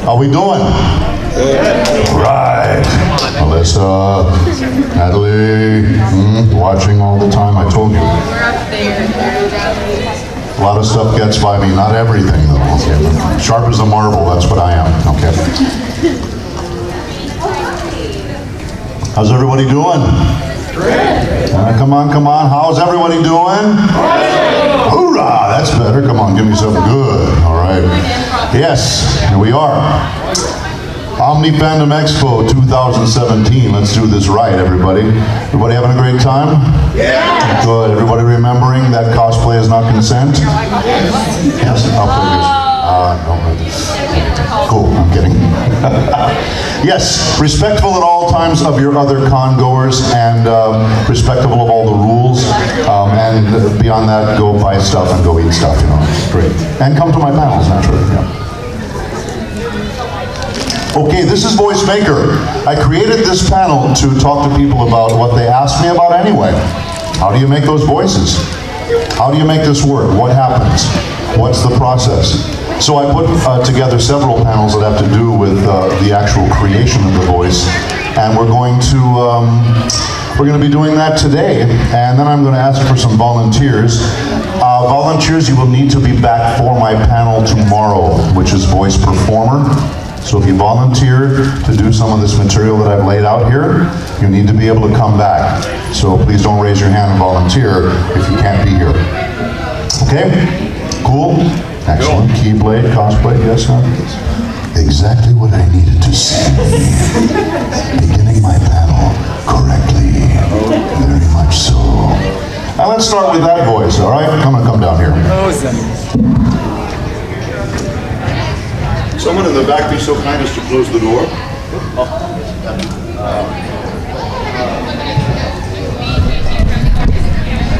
How we doing? Right. Melissa, Natalie, watching all the time, I told you. A lot of stuff gets by me, not everything though. Okay. Sharp as a marble, that's what I am, okay? How's everybody doing? Great. Come on, how's everybody doing? Great. Hoorah, that's better. Come on, give me something good. All right. Yes, here we are. Omni Fandom Expo 2017. Let's do this right, everybody. Everybody having a great time? Yeah. Good. Everybody remembering that cosplay is not consent? Yes. No. Cool. I'm kidding. Yes. Respectful at all times of your other con goers and respectful of all the rules. And beyond that, go buy stuff and go eat stuff. You know, great. And come to my panels, naturally. Yeah. Okay, this is Voice Maker. I created this panel to talk to people about what they ask me about anyway. How do you make those voices? How do you make this work? What happens? What's the process? So I put together several panels that have to do with the actual creation of the voice, and we're going to be doing that today, and then I'm going to ask for some volunteers. Volunteers, you will need to be back for my panel tomorrow, which is Voice Performer. So if you volunteer to do some of this material that I've laid out here, you need to be able to come back. So please don't raise your hand and volunteer if you can't be here. Okay? Cool? Excellent. Keyblade, cosplay, yes, huh? Exactly what I needed to see. Beginning my panel correctly. Very much so. Now let's start with that voice, all right? I'm gonna come down here. Someone in the back be so kind as to close the door.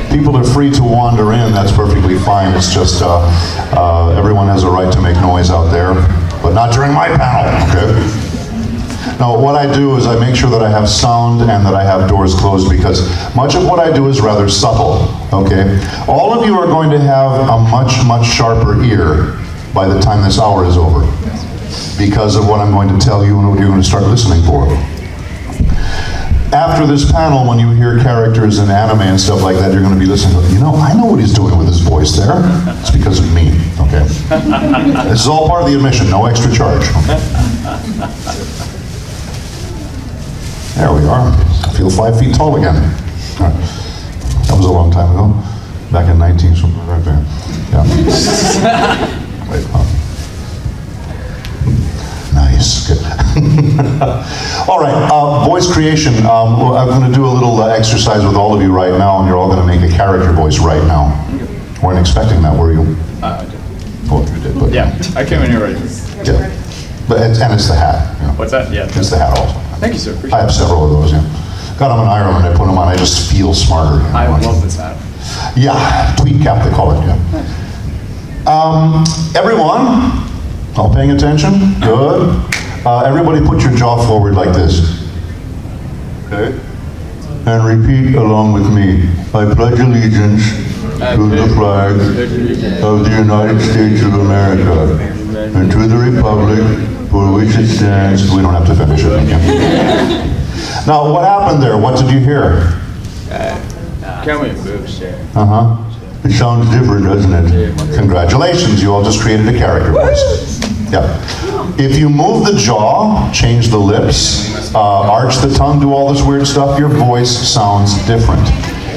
People are free to wander in, that's perfectly fine. It's just everyone has a right to make noise out there, but not during my panel, okay? Now, what I do is I make sure that I have sound and that I have doors closed because much of what I do is rather subtle, okay? All of you are going to have a much sharper ear by the time this hour is over, because of what I'm going to tell you and what you're going to start listening for. After this panel, when you hear characters in anime and stuff like that, you're going to be listening to, you know, I know what he's doing with his voice there. It's because of me, okay? This is all part of the admission, no extra charge. Okay? There we are. I feel 5 feet tall again. That was a long time ago. Back in 19, something right there. Yeah. Wait, nice, good. All right, voice creation. I'm going to do a little exercise with all of you right now, and you're all going to make a character voice right now. Weren't expecting that, were you? I did. Oh, you did, but... Yeah, I came in here ready. Yeah, but it's the hat. You know. What's that? Yeah. It's the hat also. Thank you, sir. Appreciate I have several of those, yeah. Got them in Ireland, I put them on, I just feel smarter. You know, I love this hat. Yeah, tweed cap they call it, yeah. Everyone, all paying attention? Good. Everybody put your jaw forward like this. Okay? And repeat along with me. I pledge allegiance to the flag of the United States of America and to the republic for which it stands. We don't have to finish it again. Now, what happened there? What did you hear? Can we move, sir? Uh-huh. It sounds different, doesn't it? Congratulations, you all just created a character voice. Yeah. If you move the jaw, change the lips, arch the tongue, do all this weird stuff, your voice sounds different.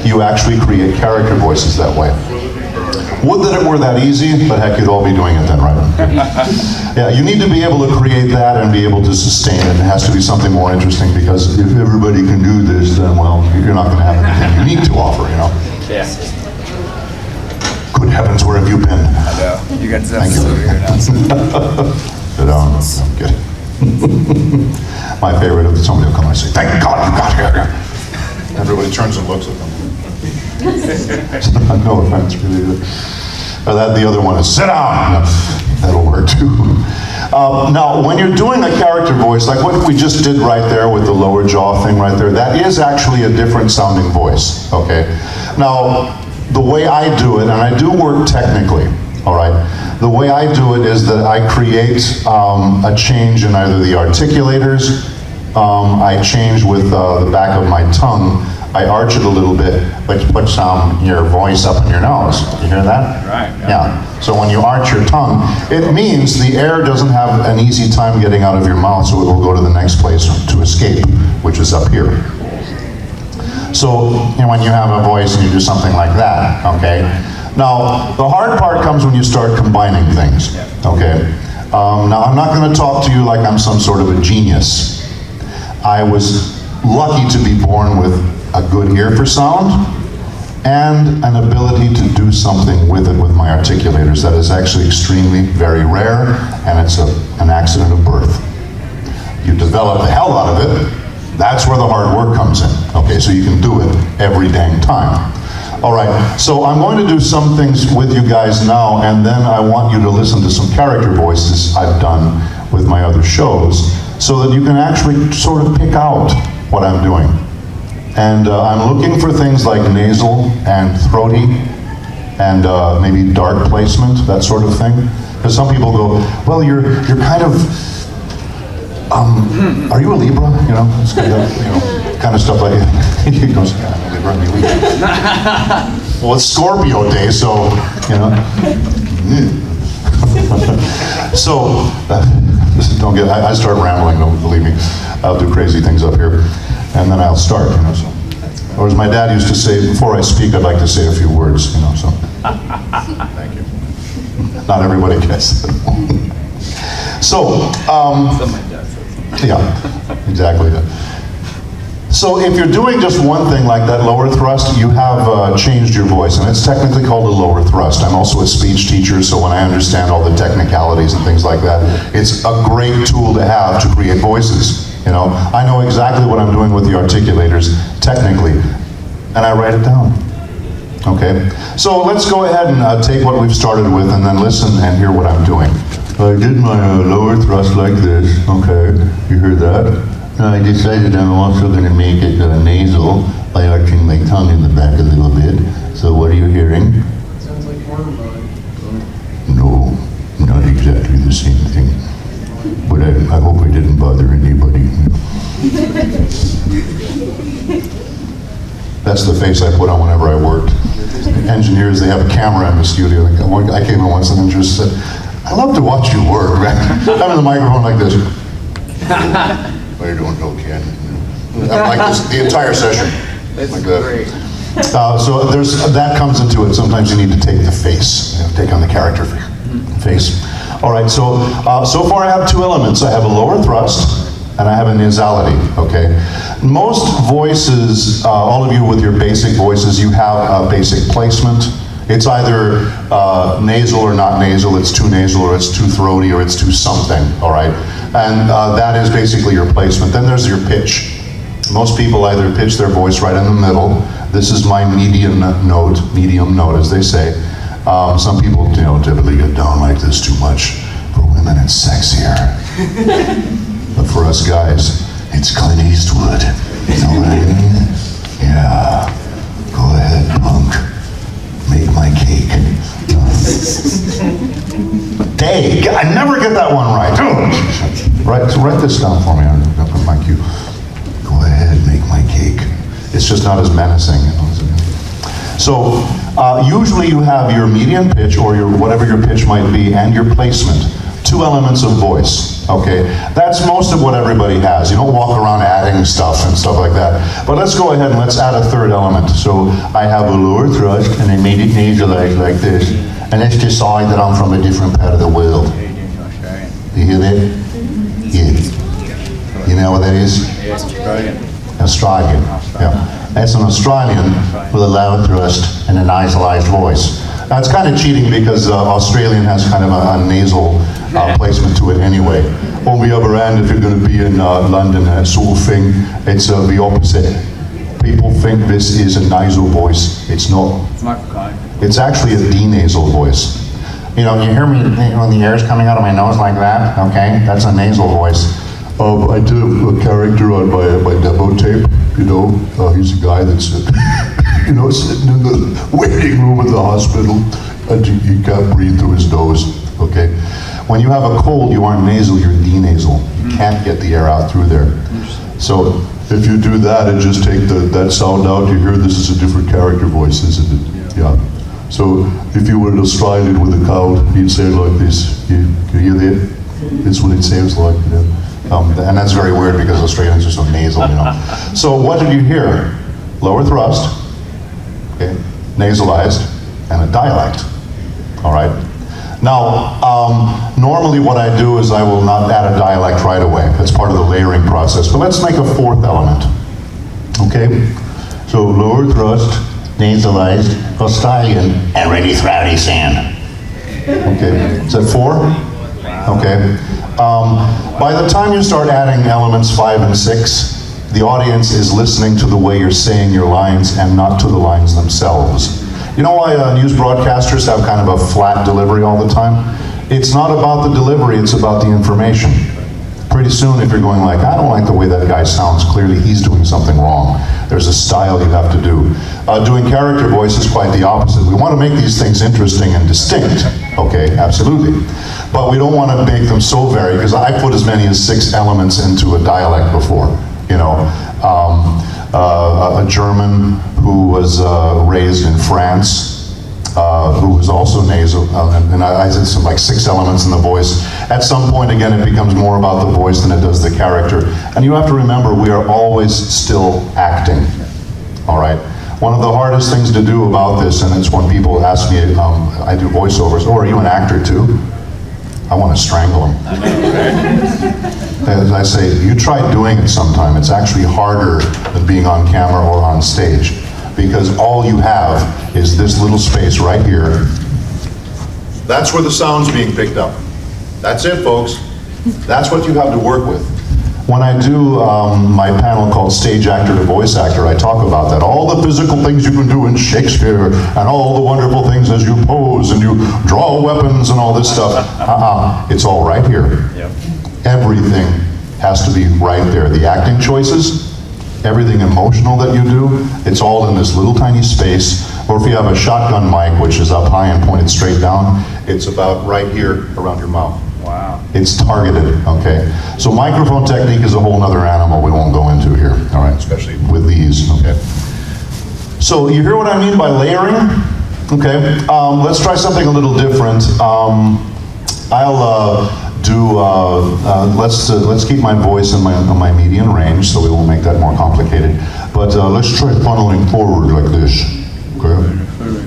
You actually create character voices that way. Would that it were that easy, but heck, you'd all be doing it then, right? Yeah, you need to be able to create that and be able to sustain it. It has to be something more interesting, because if everybody can do this, then, well, you're not going to have anything unique to offer, you know? Yeah. Good heavens, where have you been? I know. You got Zeph's over here now. Sit down. I'm kidding. My favorite is somebody will come and say, thank God you got here. Everybody turns and looks at them. No offense, really good. Or that the other one is, sit down. No, that'll work too. Now, when you're doing a character voice, like what we just did right there with the lower jaw thing right there, that is actually a different sounding voice, okay? Now, the way I do it, and I do work technically, all right? The way I do it is that I create a change in either the articulators, I change with the back of my tongue, I arch it a little bit, which puts your voice up in your nose. You hear that? Right. Yeah. So when you arch your tongue, it means the air doesn't have an easy time getting out of your mouth, so it will go to the next place to escape, which is up here. So when you have a voice and you do something like that, okay? Now, the hard part comes when you start combining things, okay? Now, I'm not going to talk to you like I'm some sort of a genius. I was lucky to be born with a good ear for sound and an ability to do something with it with my articulators that is actually extremely very rare, and it's an accident of birth. You develop the hell out of it, that's where the hard work comes in, okay? So you can do it every dang time. All right, so I'm going to do some things with you guys now, and then I want you to listen to some character voices I've done with my other shows, so that you can actually sort of pick out what I'm doing. And I'm looking for things like nasal and throaty, and maybe dark placement, that sort of thing. Because some people go, well, you're kind of, are you a Libra? You know, it's kind of, kind of stuff like that. He goes, yeah, I'm a Libra, I'm a Libra. Well, it's Scorpio day, so, So, don't get, I start rambling, don't believe me. I'll do crazy things up here, and then I'll start, So. Or as my dad used to say, before I speak, I'd like to say a few words, so. Thank you. Not everybody gets it. So, yeah, exactly. So if you're doing just one thing like that lower thrust, you have changed your voice, and it's technically called a lower thrust. I'm also a speech teacher, so when I understand all the technicalities and things like that, it's a great tool to have to create voices. I know exactly what I'm doing with the articulators, technically, and I write it down. Okay, so let's go ahead and take what we've started with, and then listen and hear what I'm doing. I did my lower thrust like this, okay, you heard that? I decided I'm also going to make it nasal by arching my tongue in the back a little bit. So what are you hearing? Sounds like hormone. No, not exactly the same thing. But I hope I didn't bother anybody. That's the face I put on whenever I worked. Engineers, they have a camera in the studio. I came in once and just said, I love to watch you work, man. I'm in the microphone like this. What are you doing? No, Ken. I'm like this the entire session. That's like that. great. So that comes into it. Sometimes you need to take the face, take on the character face. All right, so far I have two elements. I have a lower thrust and I have a nasality, okay? Most voices, all of you with your basic voices, you have a basic placement. It's either nasal or not nasal, it's too nasal or it's too throaty or it's too something, all right? And that is basically your placement. Then there's your pitch. Most people either pitch their voice right in the middle. This is my medium note as they say. Some people, typically get down like this too much. For women, it's sexier. But for us guys, it's Clint Eastwood. You know what I mean? Yeah. Go ahead, punk. Make my cake. Day. I never get that one right. Right, so write this down for me. I'm going to put my cue. Go ahead, make my cake. It's just not as menacing. So usually you have your medium pitch or your whatever your pitch might be and your placement. Two elements of voice, okay? That's most of what everybody has. You don't walk around adding stuff and stuff like that. But let's go ahead and let's add a third element. So I have a lower thrust and I made it nasalized like this. And let's decide that I'm from a different part of the world. You hear that? Yeah. You know what that is? Yes, Australian. Australian, yeah. That's an Australian with a loud thrust and a nasalized voice. Now it's kind of cheating because Australian has kind of a nasal placement to it anyway. On the other hand, if you're going to be in London and that sort of thing, it's the opposite. People think this is a nasal voice. It's not. It's Michael Caine. It's actually a denasal voice. You hear me when the air's coming out of my nose like that, okay? That's a nasal voice. I did a character on my demo tape, he's a guy that's, sitting in the waiting room at the hospital, He can't breathe through his nose, okay? When you have a cold, you aren't nasal, you're denasal. You can't get the air out through there. So if you do that and just take that sound out, you hear this is a different character voice, isn't it? Yeah. So if you were an Australian with a cold, he'd say it like this. You hear that? It's what it sounds like, you know? And that's very weird because Australians are so nasal, you know. So what did you hear? Lower thrust, okay, nasalized, and a dialect, all right? Now, normally what I do is I will not add a dialect right away. That's part of the layering process. But let's make a fourth element, okay? So lower thrust, nasalized, Australian, and ready throughty sand. Okay, is that 4? Okay. By the time you start adding elements 5 and 6, the audience is listening to the way you're saying your lines and not to the lines themselves. You know why news broadcasters have kind of a flat delivery all the time? It's not about the delivery, it's about the information. Pretty soon, if you're going like, I don't like the way that guy sounds, clearly he's doing something wrong. There's a style you have to do. Doing character voice is quite the opposite. We want to make these things interesting and distinct, okay, absolutely. But we don't want to make them so varied, because I put as many as 6 elements into a dialect before. You know, a German who was raised in France, who was also nasal, and I did some like 6 elements in the voice. At some point, again, it becomes more about the voice than it does the character. And you have to remember, we are always still acting, all right? One of the hardest things to do about this, and it's when people ask me, I do voiceovers, oh, are you an actor too? I want to strangle them. As I say, you try doing it sometime. It's actually harder than being on camera or on stage, because all you have is this little space right here. That's where the sound's being picked up. That's it, folks. That's what you have to work with. When I do my panel called Stage Actor to Voice Actor, I talk about that. All the physical things you can do in Shakespeare, and all the wonderful things as you pose and you draw weapons and all this stuff. It's all right here. Yep. Everything has to be right there. The acting choices, everything emotional that you do, it's all in this little tiny space. Or if you have a shotgun mic, which is up high and pointed straight down, it's about right here around your mouth. Wow. It's targeted, okay? So microphone technique is a whole other animal we won't go into here, all right? Especially with these, okay? So you hear what I mean by layering? Okay, let's try something a little different. Let's keep my voice in my median range, so we won't make that more complicated. But let's try funneling forward like this, okay?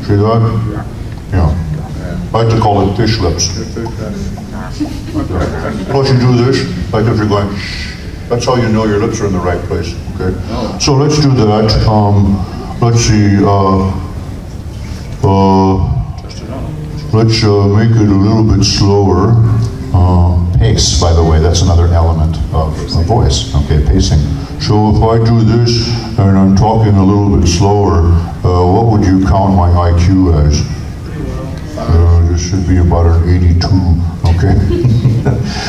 See that? Yeah. I like to call it fish lips. Plus you do this, like if you're going, that's how you know your lips are in the right place, okay? So let's do that. Let's see, let's make it a little bit slower. Pace, by the way, that's another element of the voice, okay, pacing. So if I do this and I'm talking a little bit slower, what would you count my IQ as? This should be about an 82, okay?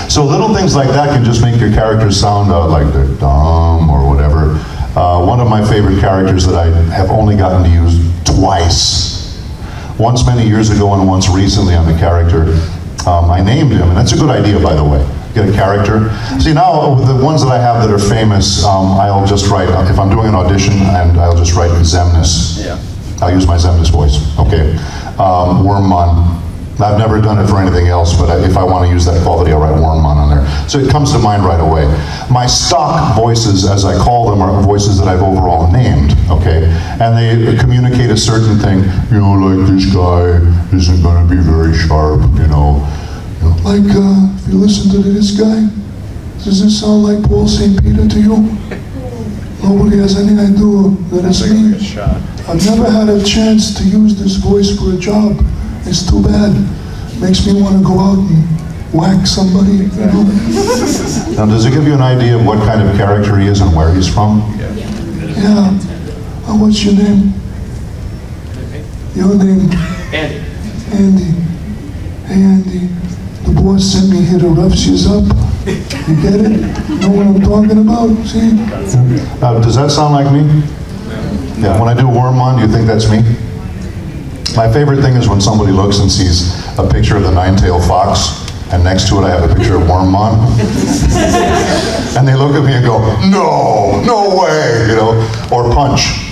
So little things like that can just make your characters sound like they're dumb or whatever. One of my favorite characters that I have only gotten to use twice, once many years ago and once recently on the character, I named him, and that's a good idea, by the way. Get a character. See, now the ones that I have that are famous, I'll just write, if I'm doing an audition, and I'll just write Zemnis. Yeah. I'll use my Zemnis voice, okay. Wormmon. I've never done it for anything else, but if I want to use that quality, I'll write Wormmon on there. So it comes to mind right away. My stock voices, as I call them, are voices that I've overall named, okay? And they communicate a certain thing, you know, like this guy isn't going to be very sharp, you know. Like, if you listen to this guy, does this sound like Paul St. Peter to you? Nobody has any idea that it's me. I've never had a chance to use this voice for a job. It's too bad. Makes me want to go out and whack somebody, you know? Now, does it give you an idea of what kind of character he is and where he's from? Yeah. What's your name? Your name? Andy. Andy. Hey, Andy. The boss sent me here to rough you up. You get it? Know what I'm talking about? See? Does that sound like me? Yeah. When I do Wormmon, do you think that's me? My favorite thing is when somebody looks and sees a picture of the nine-tailed fox, and next to it I have a picture of Wormmon. And they look at me and go, no, no way, you know, or Punch.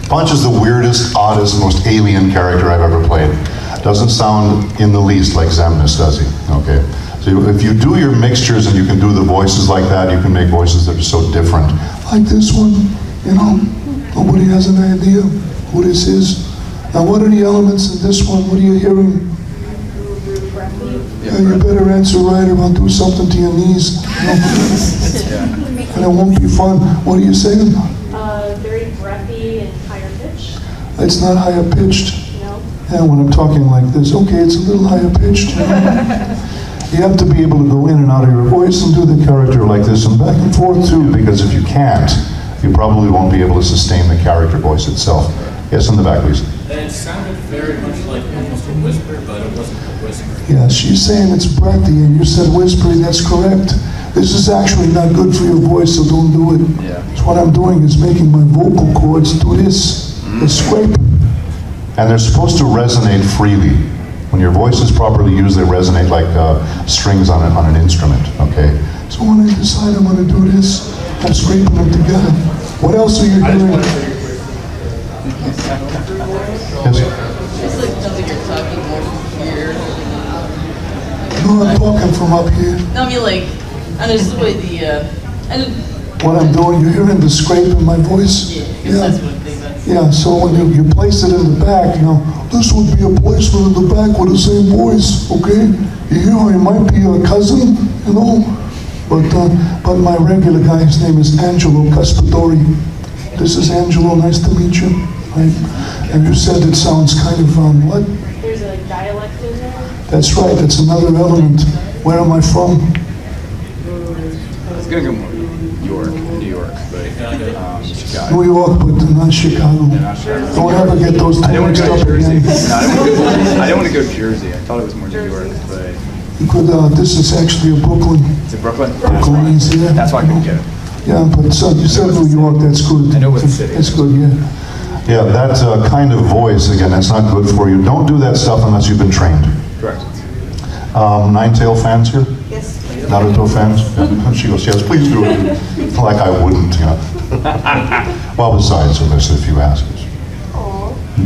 Punch is the weirdest, oddest, most alien character I've ever played. Doesn't sound in the least like Xemnas, does he? Okay. So if you do your mixtures and you can do the voices like that, you can make voices that are so different. Like this one, you know, nobody has an idea who this is. Now what are the elements in this one? What are you hearing? Yeah, you better answer right or I'll do something to your knees. And it won't be fun. What are you saying? Very breathy and higher pitched. It's not higher pitched. No. Yeah, when I'm talking like this, okay, it's a little higher pitched. You know? You have to be able to go in and out of your voice and do the character like this and back and forth too, because if you can't, you probably won't be able to sustain the character voice itself. Yes, in the back, please. It sounded very much like almost a whisper, but it wasn't a whisper. Yeah, she's saying it's breathy, and you said whispery, that's correct. This is actually not good for your voice, so don't do it. Yeah. So what I'm doing is making my vocal cords do this, the scrape. And they're supposed to resonate freely. When your voice is properly used, they resonate like strings on an instrument, okay? So when I decide I'm gonna do this, I'm scraping them together. What else are you doing? Yes? It's like something you're talking more from here. No, I'm talking from up here. No, I mean like, and there's the way the, I don't, What I'm doing, you're hearing the scrape in my voice? yeah, I guess that's one thing that's. Yeah, so when you place it in the back, you know, this would be a placement in the back with the same voice, okay? You know, it might be a cousin, you know, but my regular guy, his name is Angelo Caspadori. This is Angelo, nice to meet you. Right? And you said it sounds kind of, what? There's a dialect in there. That's right, that's another element. Where am I from? I was gonna go more New York, but Chicago. New York, but not Chicago. Don't ever get those I two didn't want to mixed go up to Jersey. again. No, I didn't want to go to Jersey. I thought it was more New York, but You could, this is actually a Brooklyn. it's in Brooklyn. Brooklynese, yeah. That's why I couldn't get it. Yeah, but so you said New York, that's good. I know what city. That's good, yeah. Yeah, that kind of voice, again, that's not good for you. Don't do that stuff unless you've been trained. Correct. Nine-Tail fans here? Yes. Naruto fans? Yeah. She goes, yes, please do it. Like I wouldn't, you know. Well, besides, unless if you ask us.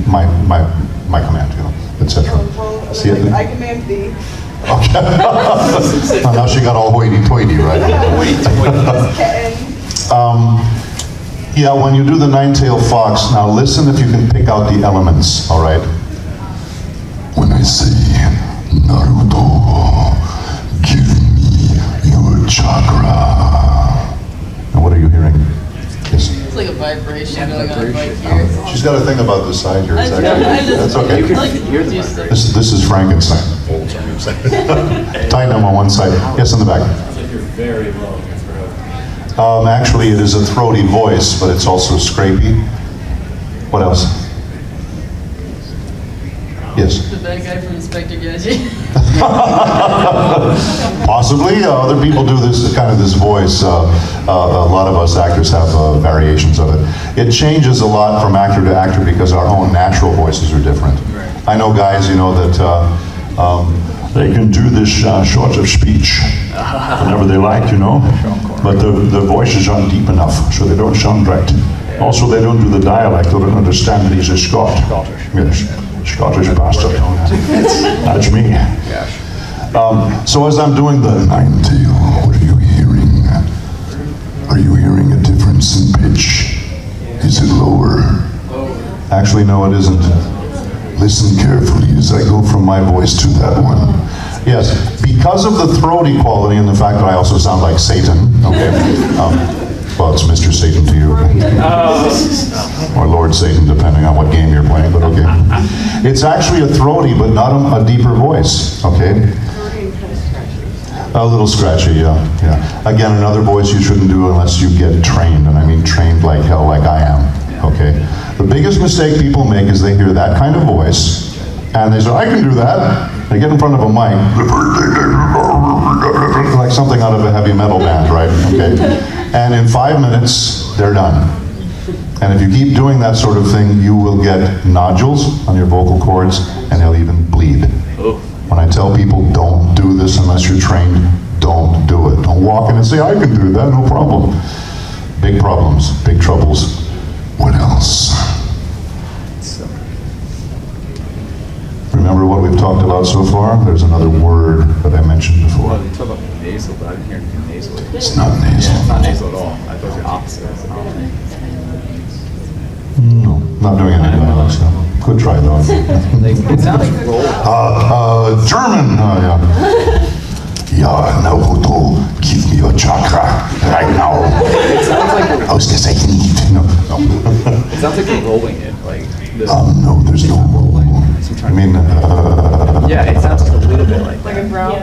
My command, you know, etc. Well, See it? I command thee. Okay. Oh, now she got all hoity-toity, right? Yeah, when you do the nine-tailed fox, now listen if you can pick out the elements, all right? When I say, Naruto, give me your chakra. Now what are you hearing? Yes. It's like a vibration going on right here. She's got a thing about the side here. Is that I okay? just- That's okay. I like to hear these things. This is Frankenstein. Tighten them on one side. Yes, in the back. It's like you're very low in your throat. Actually, it is a throaty voice, but it's also scrapey. What else? Yes. The bad guy from Inspector Gadget. Possibly. Other people do this kind of this voice. A lot of us actors have variations of it. It changes a lot from actor to actor because our own natural voices are different. I know guys, you know, that they can do this sort of speech whenever they like, you know, but the voices aren't deep enough, so they don't sound right. Also, they don't do the dialect. They don't understand that he's a Scot. Yes, Scottish bastard. That's me. So as I'm doing the nine-tail, what are you hearing? Are you hearing a difference in pitch? Is it lower? Actually, no, it isn't. Listen carefully as I go from my voice to that one. Yes, because of the throaty quality and the fact that I also sound like Satan, okay? Well, it's Mr. Satan to you. Or Lord Satan, depending on what game you're playing, but okay. It's actually a throaty, but not a deeper voice, okay? A little scratchy, yeah. Again, another voice you shouldn't do unless you get trained, and I mean trained like hell, like I am, okay? The biggest mistake people make is they hear that kind of voice, and they say, I can do that. They get in front of a mic, like something out of a heavy metal band, right? Okay. And in 5 minutes, they're done. And if you keep doing that sort of thing, you will get nodules on your vocal cords, and they'll even bleed. When I tell people, don't do this unless you're trained, don't do it. Don't walk in and say, I can do that, no problem. Big problems, big troubles. What else? Remember what we've talked about so far? There's another word that I mentioned before. Well, you talk about nasal, but I didn't hear anything nasal. It's not nasal. Yeah, it's not nasal at all. I thought it was the opposite. No, not doing anything like that. Good try though. It sounded like roll. German. Yeah. Ja, now Huto, give me your chakra right now. It sounds like Ausgezeichnet. No. it sounds like you're rolling it. Like the, No, there's no. I mean, yeah, it sounds a little bit like Like that. a brown.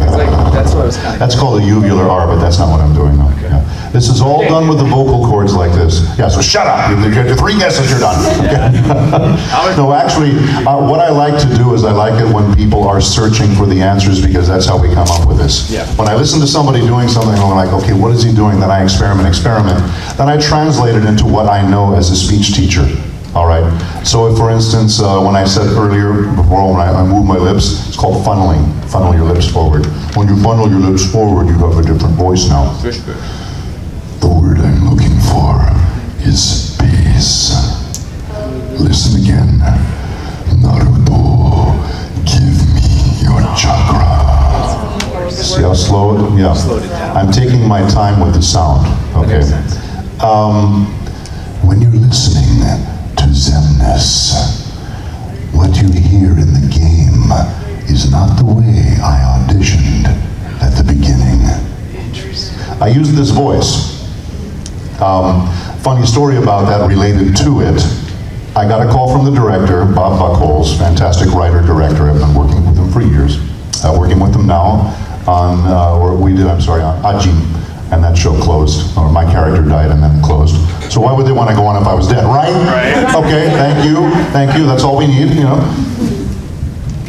It's like that's what I was kind of. that's called a uvular R, but that's not what I'm doing now. Yeah. This is all done with the vocal cords like this. Yeah, so shut up. You get 3 guesses, you're done. Okay. No, actually, what I like to do is I like it when people are searching for the answers because that's how we come up with this. Yeah. When I listen to somebody doing something, I'm like, okay, what is he doing? Then I experiment. Then I translate it into what I know as a speech teacher. All right. So, if, for instance, when I said earlier, before when I move my lips, it's called funneling. Funnel your lips forward. When you funnel your lips forward, you have a different voice now. The word I'm looking for is peace. Listen again. Naruto, give me your chakra. See how slow it? Yeah. Slowed it down. I'm taking my time with the sound. Okay. Makes sense. When you're listening to Zemnis, what you hear in the game is not the way I auditioned at the beginning. I used this voice. Funny story about that related to it. I got a call from the director, Bob Buchholz, fantastic writer-director. I've been working with him for years. Working with him now on, on Ajin, and that show closed. Or my character died and then it closed. So why would they want to go on if I was dead, right? Right. Okay, thank you, that's all we need, you know.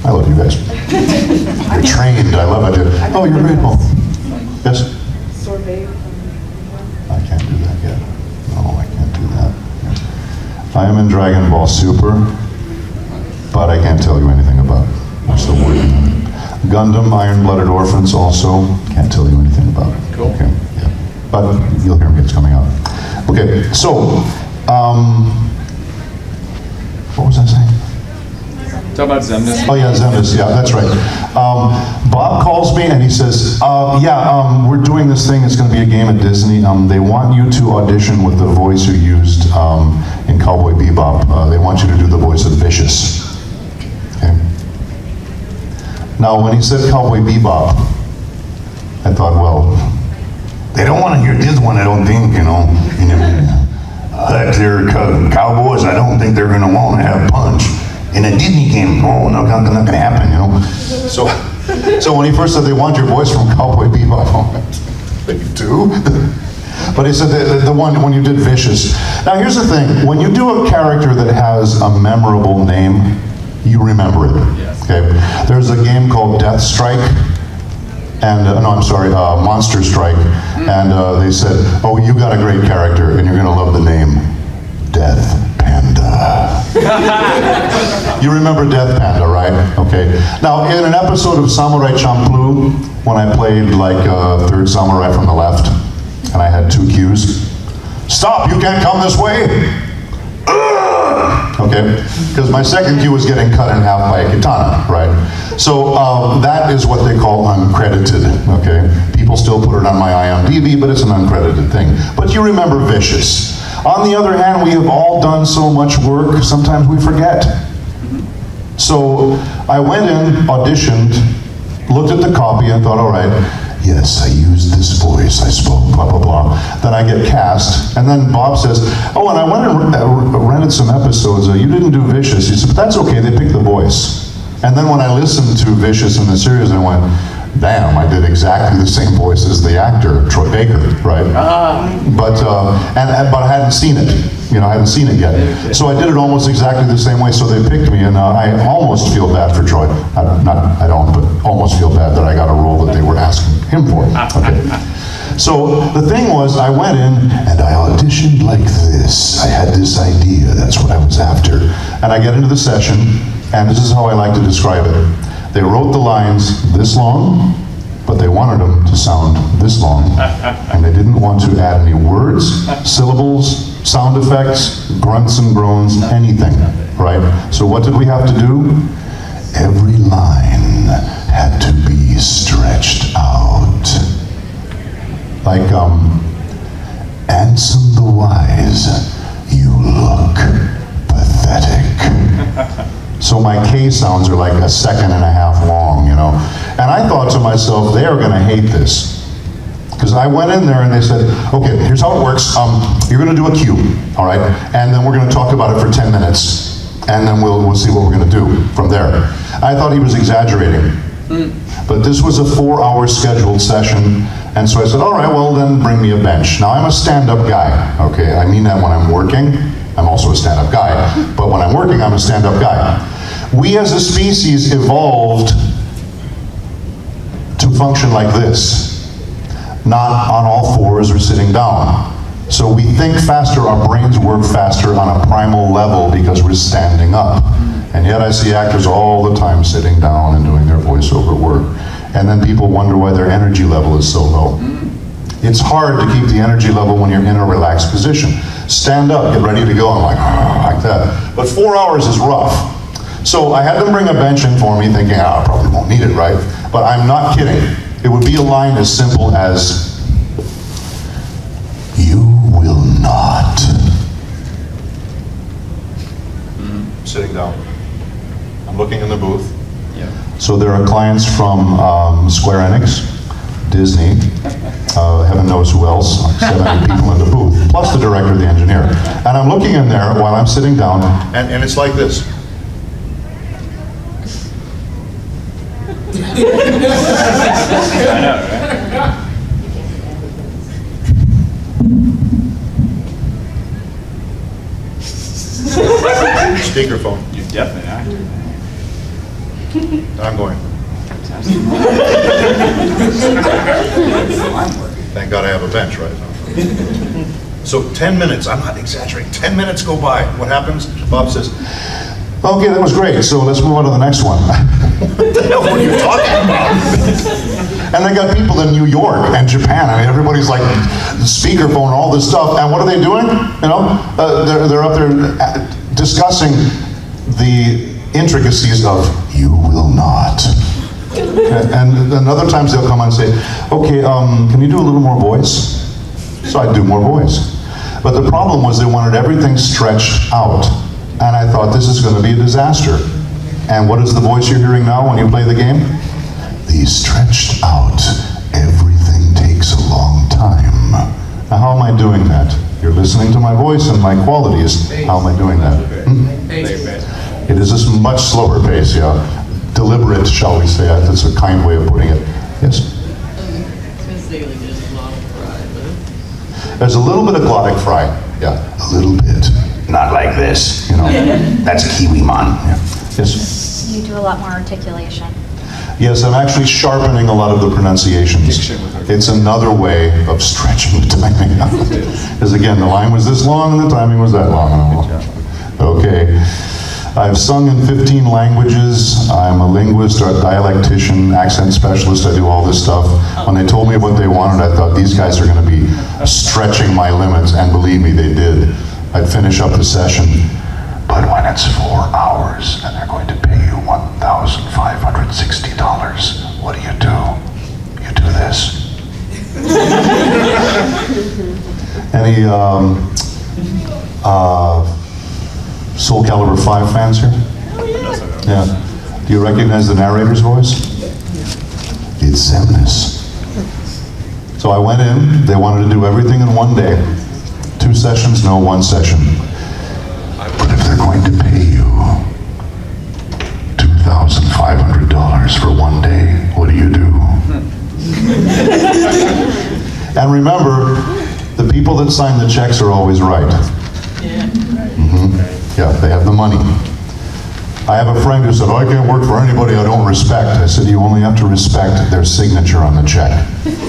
I love you guys. You're trained, I love it. Oh, you're great, Paul. Yes? Sorbet. I can't do that yet. No, I can't do that. I am in Dragon Ball Super, but I can't tell you anything about it. I'm still working on it. Gundam, Iron-Blooded Orphans also, can't tell you anything about it. Cool. Okay, yeah. But you'll hear me, it's coming out. Okay, so, what was I saying? Talk about Zemnis. Oh yeah, Zemnis, yeah, that's right. Bob calls me and he says, we're doing this thing, it's gonna be a game at Disney. They want you to audition with the voice you used in Cowboy Bebop. They want you to do the voice of Vicious. Okay. Now, when he said Cowboy Bebop, I thought, well, they don't want to hear this one, I don't think, you know. They're cowboys, I don't think they're gonna want to have punch. In a Disney game, oh, no, not gonna happen, you know. So when he first said they want your voice from Cowboy Bebop, I went, they do? But he said the one when you did Vicious. Now here's the thing, when you do a character that has a memorable name, you remember it. Yes. Okay. There's a game called Death Strike, and Monster Strike, and they said, oh, you got a great character, and you're gonna love the name, Death Panda. You remember Death Panda, right? Okay. Now, in an episode of Samurai Champloo, when I played like third samurai from the left, and I had 2 cues, stop, you can't come this way. Okay, because my second cue was getting cut in half by a katana, right? So that is what they call uncredited, okay? People still put it on my IMDb, but it's an uncredited thing. But you remember Vicious. On the other hand, we have all done so much work, sometimes we forget. So I went in, auditioned, looked at the copy and thought, all right, yes, I used this voice, I spoke, blah, blah, blah. Then I get cast, and then Bob says, oh, and I went and rented some episodes. You didn't do Vicious. He said, but that's okay, they picked the voice. And then when I listened to Vicious in the series, I went, damn, I did exactly the same voice as the actor, Troy Baker, right? But I hadn't seen it. You know, I hadn't seen it yet. So I did it almost exactly the same way, so they picked me, and I almost feel bad for Troy. I don't, but almost feel bad that I got a role that they were asking him for. Okay. So the thing was, I went in and I auditioned like this. I had this idea, that's what I was after. And I get into the session, and this is how I like to describe it. They wrote the lines this long, but they wanted them to sound this long. And they didn't want to add any words, syllables, sound effects, grunts and groans, anything, right? So what did we have to do? Every line had to be stretched out. Like, Ansem the Wise, you look pathetic. So my K sounds are like a second and a half long, you know. And I thought to myself, they are gonna hate this. Because I went in there and they said, okay, here's how it works. You're gonna do a cue, all right? And then we're gonna talk about it for 10 minutes. And then we'll see what we're gonna do from there. I thought he was exaggerating. But this was a 4-hour scheduled session. And so I said, all right, well then bring me a bench. Now I'm a stand-up guy, okay? I mean that when I'm working. I'm also a stand-up guy. But when I'm working, I'm a stand-up guy. We as a species evolved to function like this. Not on all fours or sitting down. So we think faster, our brains work faster on a primal level because we're standing up. And yet I see actors all the time sitting down and doing their voiceover work. And then people wonder why their energy level is so low. It's hard to keep the energy level when you're in a relaxed position. Stand up, get ready to go, I'm like that. But 4 hours is rough. So I had them bring a bench in for me thinking, I probably won't need it, right? But I'm not kidding. It would be a line as simple as, you will not. Sitting down. I'm looking in the booth. Yeah. So there are clients from Square Enix, Disney, heaven knows who else, 70 people in the booth, plus the director, the engineer. And I'm looking in there while I'm sitting down, and it's like this. I know, right? Speakerphone. You're definitely an actor. I'm going. Thank God I have a bench right now. So 10 minutes, I'm not exaggerating, 10 minutes go by. What happens? Bob says, okay, that was great, so let's move on to the next one. What the hell were you talking about? And they got people in New York and Japan. I mean, everybody's like speakerphone and all this stuff. And what are they doing? You know, they're up there discussing the intricacies of "you will not." And then other times they'll come and say, "Okay, can you do a little more voice?" So I'd do more voice. But the problem was they wanted everything stretched out. And I thought, this is going to be a disaster. And what is the voice you're hearing now when you play the game? The stretched out, everything takes a long time. Now, how am I doing that? You're listening to my voice and my qualities. How am I doing that? It is a much slower pace, yeah. Deliberate, shall we say. That's a kind way of putting it. Yes? I was gonna say like there's a lot of fry, but There's a little bit of glottic fry. Yeah, a little bit. Not like this, you know. That's Kiwi man. Yeah. Yes? You do a lot more articulation. Yes, I'm actually sharpening a lot of the pronunciations. It's another way of stretching the timing out. Because again, the line was this long and the timing was that long. Okay. I've sung in 15 languages. I'm a linguist, or a dialectician, accent specialist. I do all this stuff. When they told me what they wanted, I thought these guys are going to be stretching my limits, and believe me, they did. I'd finish up the session, but when it's 4 hours and they're going to pay you $1,560, what do? You do this. Any Soul Calibur 5 fans here? Yeah. Do you recognize the narrator's voice? It's Zemnis. So I went in, they wanted to do everything in one day. 2 sessions, no, 1 session. But if they're going to pay you $2,500 for 1 day, what do? And remember, the people that sign the checks are always right. yeah. Yeah, they have the money. I have a friend who said, oh, I can't work for anybody I don't respect. I said, you only have to respect their signature on the check.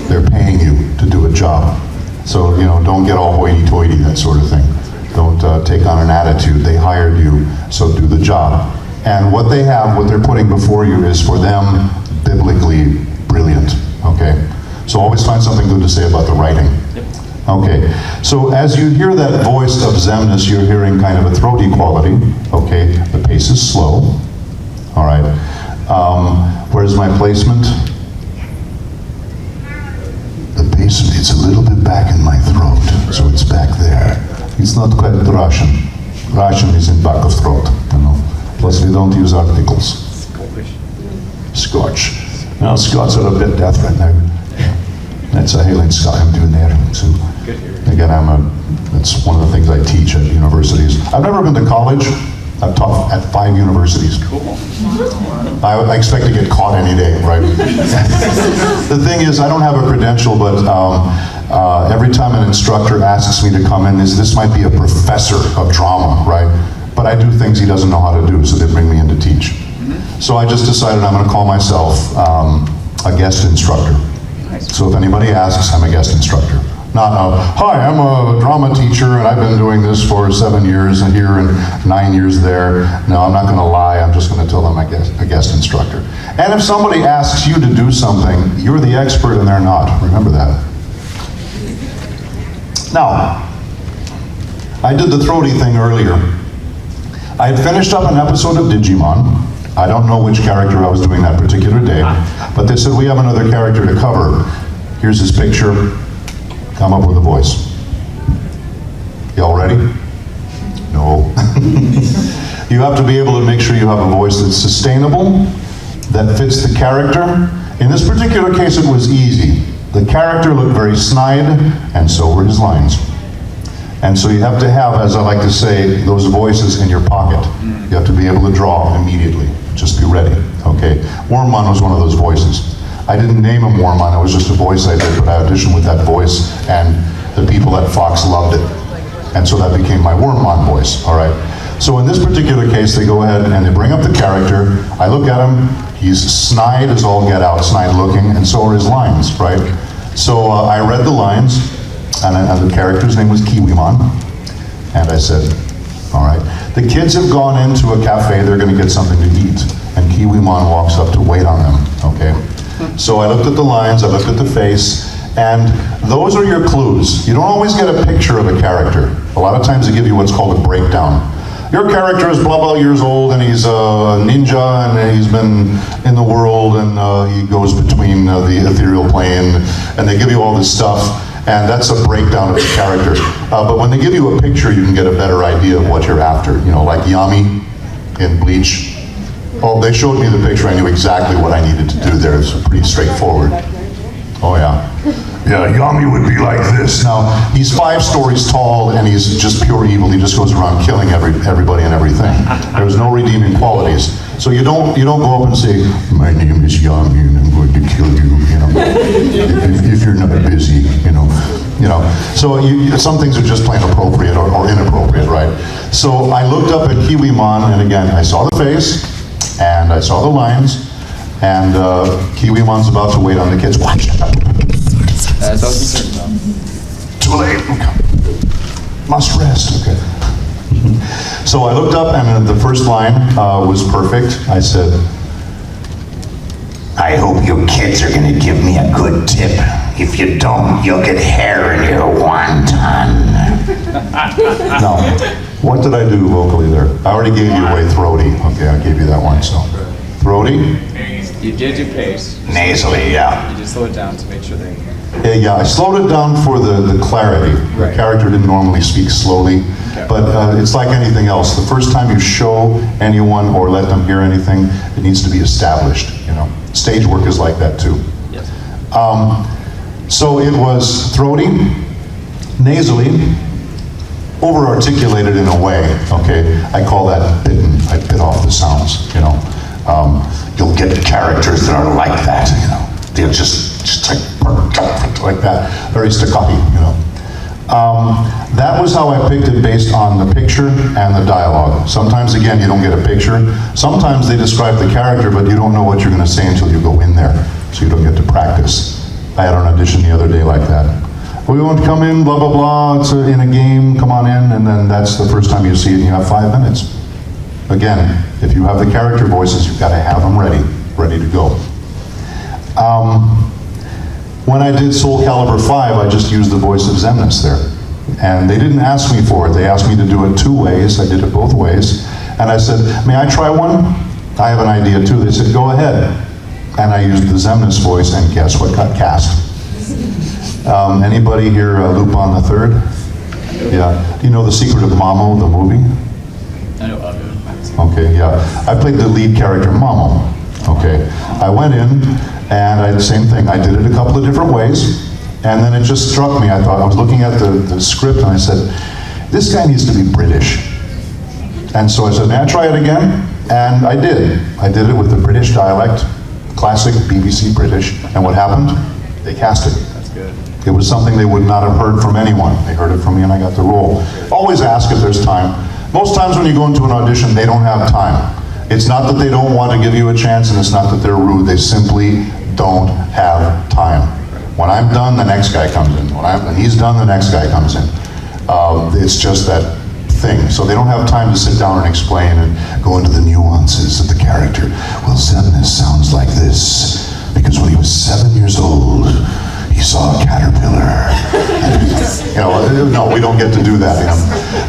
They're paying you to do a job. So, don't get all hoity-toity, that sort of thing. Don't take on an attitude. They hired you, so do the job. And what they have, what they're putting before you is for them biblically brilliant, okay? So always find something good to say about the writing. Okay, so as you hear that voice of Zemnis, you're hearing kind of a throaty quality, okay? The pace is slow, all right? Where's my placement? The pace, it's a little bit back in my throat, so it's back there. It's not quite Russian. Russian is in back of throat, Plus we don't use articles. Scotch. Now Scots are a bit deaf right now. That's a Highland Scot I'm doing there. So again, that's one of the things I teach at universities. I've never been to college. I've taught at 5 universities. Cool. I expect to get caught any day, right? The thing is, I don't have a credential, but every time an instructor asks me to come in, this might be a professor of drama, right? But I do things he doesn't know how to do, so they bring me in to teach. So I just decided I'm going to call myself a guest instructor. So if anybody asks, I'm a guest instructor. Not hi, I'm a drama teacher and I've been doing this for 7 years and here and 9 years there. No, I'm not going to lie. I'm just going to tell them I'm a guest instructor. And if somebody asks you to do something, you're the expert and they're not. Remember that. Now, I did the throaty thing earlier. I had finished up an episode of Digimon. I don't know which character I was doing that particular day, but they said, we have another character to cover. Here's his picture. Come up with a voice. Y'all ready? No. You have to be able to make sure you have a voice that's sustainable, that fits the character. In this particular case, it was easy. The character looked very snide, and so were his lines. And so you have to have, as I like to say, those voices in your pocket. You have to be able to draw immediately. Just be ready, okay? Wormmon was one of those voices. I didn't name him Wormmon, it was just a voice I did, but I auditioned with that voice, and the people at Fox loved it. And so that became my Wormmon voice, all right? So in this particular case, they go ahead and they bring up the character. I look at him, he's snide as all get out, snide looking, and so are his lines, right? So I read the lines, and the character's name was Kiwimon, and I said, all right, the kids have gone into a cafe, they're gonna get something to eat, and Kiwimon walks up to wait on them, okay? So I looked at the lines, I looked at the face, and those are your clues. You don't always get a picture of a character. A lot of times they give you what's called a breakdown. Your character is blah, blah years old, and he's a ninja, and he's been in the world, and he goes between the ethereal plane, and they give you all this stuff, and that's a breakdown of the character. But when they give you a picture, you can get a better idea of what you're after. Like Yami in Bleach. Oh, they showed me the picture, I knew exactly what I needed to do there. It's pretty straightforward. Oh yeah. Yeah, Yami would be like this. Now, he's 5 stories tall and he's just pure evil. He just goes around killing everybody and everything. There's no redeeming qualities. So you don't go up and say, my name is Yami and I'm going to kill you, if you're not busy, So some things are just plain appropriate or inappropriate, right? So I looked up at Kiwimon, and again, I saw the face and I saw the lines, and Kiwimon's about to wait on the kids. Watch it. That's all concerned about. Too late. Okay. Must rest. Okay. So I looked up, and the first line was perfect. I said, I hope you kids are going to give me a good tip. If you don't, you'll get hair in your wonton. Now, what did I do vocally there? I already gave you away throaty. Okay, I gave you that one. So, throaty. You did your pace. Nasally, yeah. You just slow it down to make sure they... Yeah, I slowed it down for the clarity. Right. The character didn't normally speak slowly, Okay. but it's like anything else. The first time you show anyone or let them hear anything, it needs to be established, Stage work is like that too. Yes. So it was throaty, nasally, over-articulated in a way, okay? I call that bitten. I bit off the sounds, You'll get characters that are like that, They're just like that, very staccato, That was how I picked it based on the picture and the dialogue. Sometimes, again, you don't get a picture. Sometimes they describe the character, but you don't know what you're going to say until you go in there, so you don't get to practice. I had an audition the other day like that. We want to come in, blah, blah, blah, it's in a game, come on in, and then that's the first time you see it, and you have 5 minutes. Again, if you have the character voices, you've got to have them ready to go. When I did Soul Calibur 5, I just used the voice of Xemnas there. And they didn't ask me for it. They asked me to do it 2 ways. I did it both ways. And I said, may I try one? I have an idea too. They said, go ahead. And I used the Xemnas voice, and guess what got cast? Anybody here Lupin the Third? Yeah. Do you know The Secret of Momo, the movie? I know of it. Okay, yeah. I played the lead character, Momo. Okay. I went in, and I did the same thing. I did it a couple of different ways, and then it just struck me. I thought, I was looking at the script, and I said, this guy needs to be British. And so I said, may I try it again? And I did. I did it with the British dialect, classic BBC British, and what happened? They cast it. That's good. It was something they would not have heard from anyone. They heard it from me, and I got the role. Always ask if there's time. Most times when you go into an audition, they don't have time. It's not that they don't want to give you a chance, and it's not that they're rude. They simply don't have time. When I'm done, the next guy comes in. When he's done, the next guy comes in. It's just that thing. So they don't have time to sit down and explain and go into the nuances of the character. Well, Xemnas sounds like this because when he was 7 years old, he saw a caterpillar. No, we don't get to do that.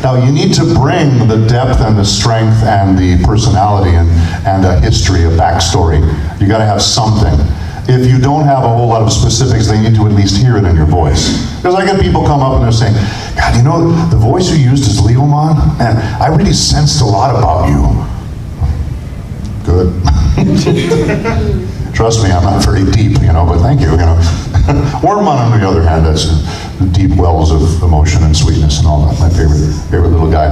Now, you need to bring the depth and the strength and the personality and a history, a backstory. You got to have something. If you don't have a whole lot of specifics, they need to at least hear it in your voice. Because I get people come up and they're saying, God, you know, the voice you used as Leomon, man, I really sensed a lot about you. Good. Trust me, I'm not very deep, but thank you, Wormon, on the other hand, that's the deep wells of emotion and sweetness and all that. My favorite little guy.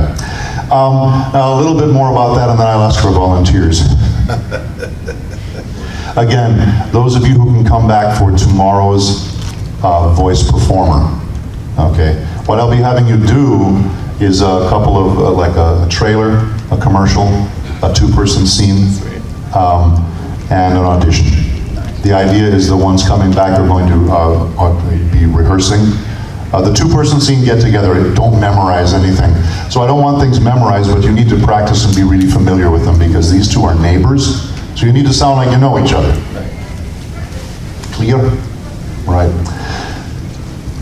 Now, a little bit more about that, and then I'll ask for volunteers. Again, those of you who can come back for tomorrow's voice performer, okay? What I'll be having you do is a couple of, like a trailer, a commercial, a 2-person scene, and an audition. The idea is the ones coming back are going to be rehearsing. The 2-person scene get together, don't memorize anything. So I don't want things memorized, but you need to practice and be really familiar with them because these 2 are neighbors. So you need to sound like you know each other. Clear? Right.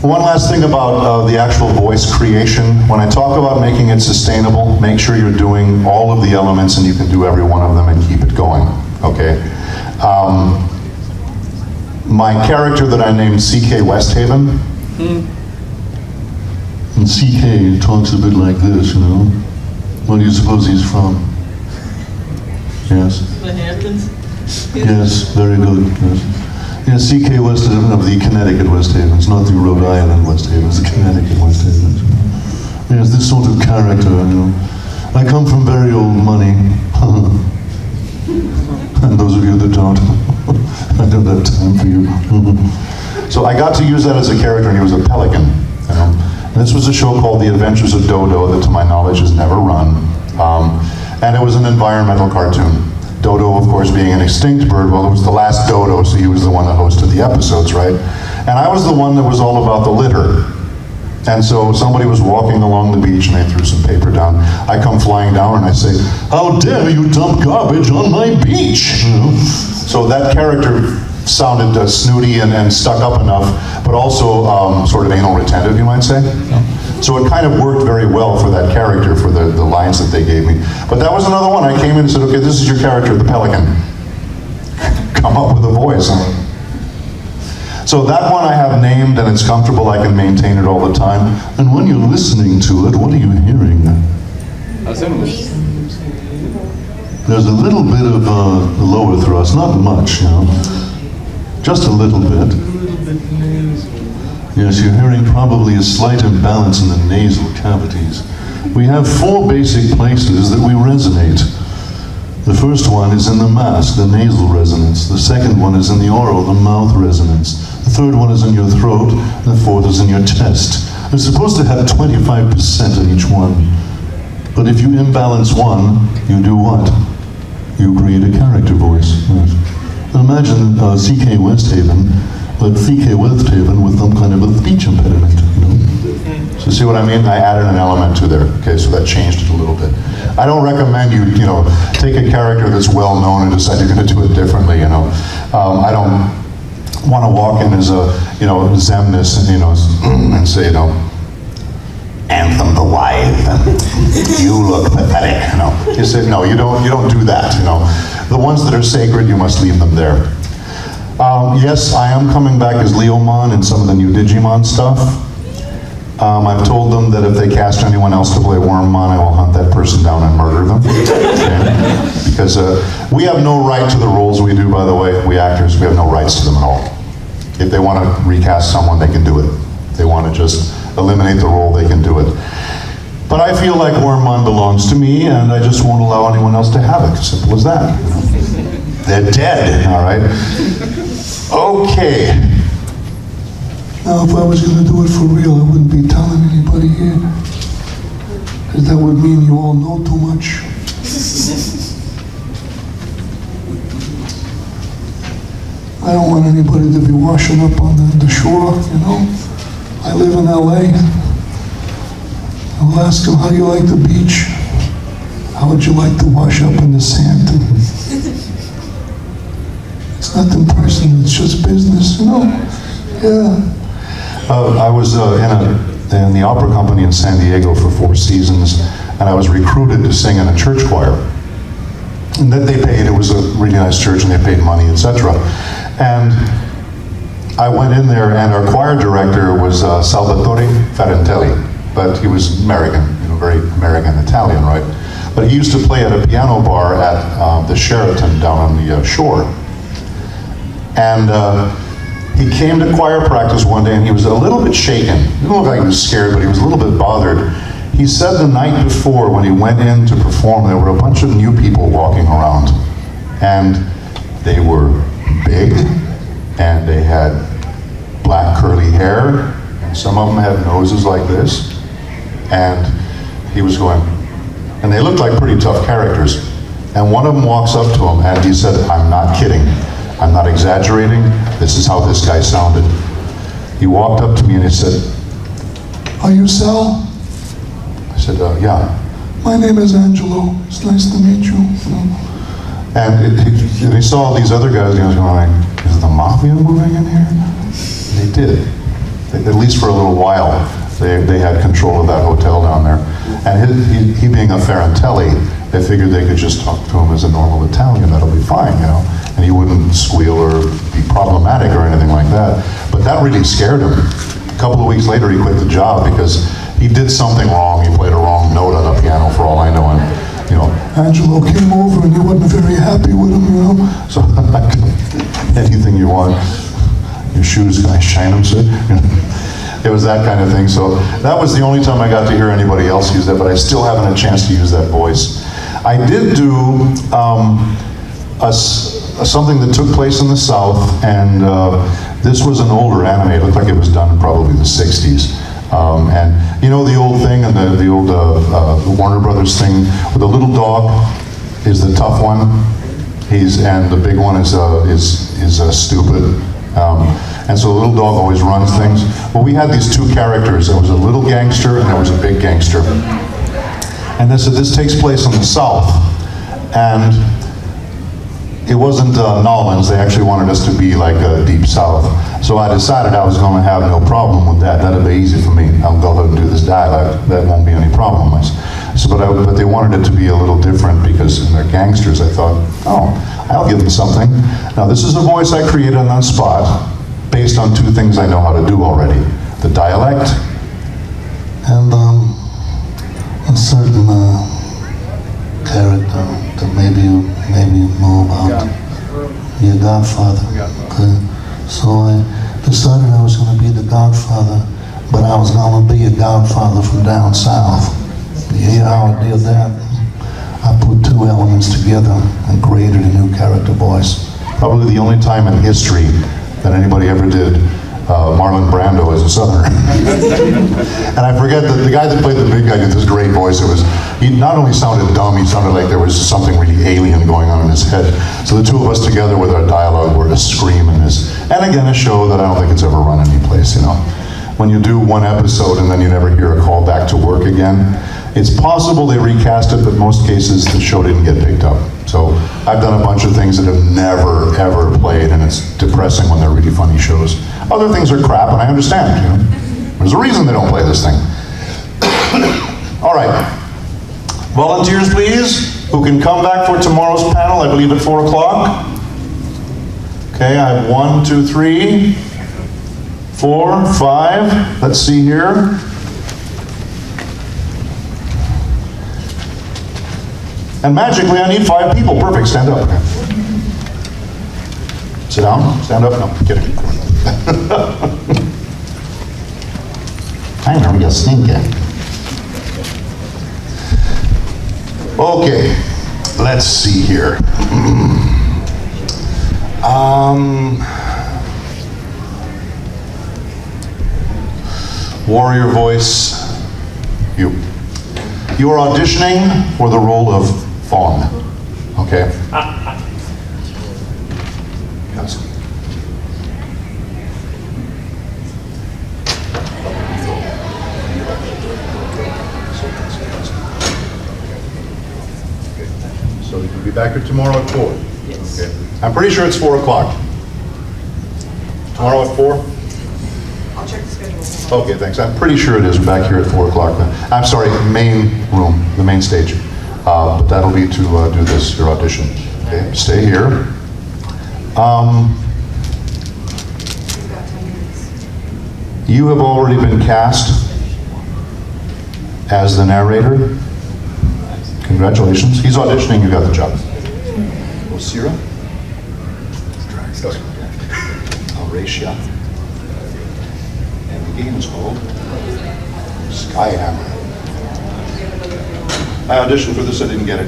One last thing about the actual voice creation. When I talk about making it sustainable, make sure you're doing all of the elements and you can do every one of them and keep it going, okay? My character that I named C.K. Westhaven, and C.K. talks a bit like this, Where do you suppose he's from? Yes? The Hamptons? Yes, very good. Yes, C.K. Westhaven of the Connecticut West Havens, not the Rhode Island West Havens, the Connecticut West Havens. Yes, this sort of character, I come from very old money. And those of you that don't, I don't have time for you. So I got to use that as a character, and he was a pelican. And this was a show called The Adventures of Dodo that, to my knowledge, has never run. And it was an environmental cartoon. Dodo, of course, being an extinct bird, well, it was the last dodo, so he was the one that hosted the episodes, right? And I was the one that was all about the litter. And so somebody was walking along the beach and they threw some paper down. I come flying down and I say, how dare you dump garbage on my beach? So that character sounded snooty and stuck up enough, but also sort of anal retentive, you might say. So it kind of worked very well for that character, for the lines that they gave me. But that was another one. I came in and said, okay, this is your character, the pelican. Come up with a voice. So that one I have named, and it's comfortable. I can maintain it all the time. And when you're listening to it, what are you hearing? There's a little bit of lower thrust, not much, just a little bit. Yes, you're hearing probably a slight imbalance in the nasal cavities. We have 4 basic places that we resonate. The first one is in the mask, the nasal resonance. The second one is in the oral, the mouth resonance. The third one is in your throat. The 4th is in your chest. They're supposed to have 25% in each one. But if you imbalance one, you do what? You create a character voice. Right. And imagine C.K. Westhaven, but C.K. Westhaven with some kind of a speech impediment, you know? So see what I mean? I added an element to there, okay, so that changed it a little bit. I don't recommend you, take a character that's well known and decide you're going to do it differently, you know? I don't want to walk in as a, Zemnis and, and say, Anthem the wife, you look pathetic, You say, no, you don't do that, The ones that are sacred, you must leave them there. Yes, I am coming back as Leomon in some of the new Digimon stuff. I've told them that if they cast anyone else to play Wormmon, I will hunt that person down and murder them. Okay? Because we have no right to the roles we do, by the way. We actors, we have no rights to them at all. If they want to recast someone, they can do it. If they want to just eliminate the role, they can do it. But I feel like Wormmon belongs to me, and I just won't allow anyone else to have it. Simple as that. They're dead, all right? Okay. Now, if I was going to do it for real, I wouldn't be telling anybody here. Because that would mean you all know too much. I don't want anybody to be washing up on the shore, I live in LA. I'll ask them, how do you like the beach? How would you like to wash up in the sand? It's nothing personal, it's just business, Yeah. I was in the opera company in San Diego for 4 seasons, and I was recruited to sing in a church choir. And that they paid, it was a really nice church, and they paid money, etc. And I went in there, and our choir director was Salvatore Ferrantelli, but he was American, very American Italian, right? But he used to play at a piano bar at the Sheraton down on the shore. And he came to choir practice one day, and he was a little bit shaken. He didn't look like he was scared, but he was a little bit bothered. He said the night before, when he went in to perform, there were a bunch of new people walking around. And they were big, and they had black curly hair, and some of them had noses like this. And he was going, and they looked like pretty tough characters. And one of them walks up to him, and he said, I'm not kidding. I'm not exaggerating. This is how this guy sounded. He walked up to me and he said, are you Sal? I said, yeah. My name is Angelo. It's nice to meet you. And he saw these other guys, and he was going like, is the mafia moving in here? They did. At least for a little while. They had control of that hotel down there. And he being a Ferrantelli, they figured they could just talk to him as a normal Italian, that'll be fine, and he wouldn't squeal or be problematic or anything like that. But that really scared him. A couple of weeks later, he quit the job because he did something wrong. He played a wrong note on the piano, for all I know, and Angelo came over and he wasn't very happy with him, So anything you want. Your shoes, can I shine them, sir? It was that kind of thing. So that was the only time I got to hear anybody else use that, but I still haven't had a chance to use that voice. I did do something that took place in the South, and this was an older anime. It looked like it was done in probably the 60s. And the old thing, and the old Warner Brothers thing, where the little dog is the tough one, and the big one is stupid. And so the little dog always runs things. Well, we had these 2 characters. There was a little gangster and there was a big gangster. And they said this takes place in the South. And it wasn't Nolans. They actually wanted us to be like Deep South. So I decided I was going to have no problem with that. That'd be easy for me. I'll go ahead and do this dialect. That won't be any problem. So, but they wanted it to be a little different because they're gangsters. I thought, I'll give them something. Now this is a voice I created on the spot, based on 2 things I know how to do already. The dialect, and a certain character that maybe you know about. Your Godfather. Okay. So I decided I was going to be the Godfather, but I was going to be a Godfather from down south. You hear how I did that? I put 2 elements together and created a new character voice. Probably the only time in history that anybody ever did Marlon Brando as a Southerner. And I forget that the guy that played the big guy did this great voice. He not only sounded dumb, he sounded like there was something really alien going on in his head. So the two of us together with our dialogue were a scream in this. And again, a show that I don't think it's ever run anyplace, you know. When you do one episode and then you never hear a call back to work again, it's possible they recast it, but most cases the show didn't get picked up. So I've done a bunch of things that have never, ever played, and it's depressing when they're really funny shows. Other things are crap, and I understand, you know. There's a reason they don't play this thing. All right. Volunteers, please, who can come back for tomorrow's panel, I believe at 4 o'clock. Okay, I have 1, 2, 3, 4, 5. Let's see here. And magically, I need 5 people. Perfect, stand up. Sit down, stand up. No, I'm kidding. I never get stinking. Okay, let's see here. Warrior voice, you. You are auditioning for the role of Fawn, okay? Yes. So you can be back here tomorrow at 4? Yes. Okay. I'm pretty sure it's 4 o'clock. Tomorrow at 4? I'll check the schedule. Okay, thanks. I'm pretty sure it is back here at 4 o'clock. I'm sorry, main room, the main stage. But that'll be to do this, your audition. Okay, stay here. You have already been cast as the narrator. Congratulations. He's auditioning, you got the job. Osira? Horatia. And the game is called Skyhammer. I auditioned for this, I didn't get it.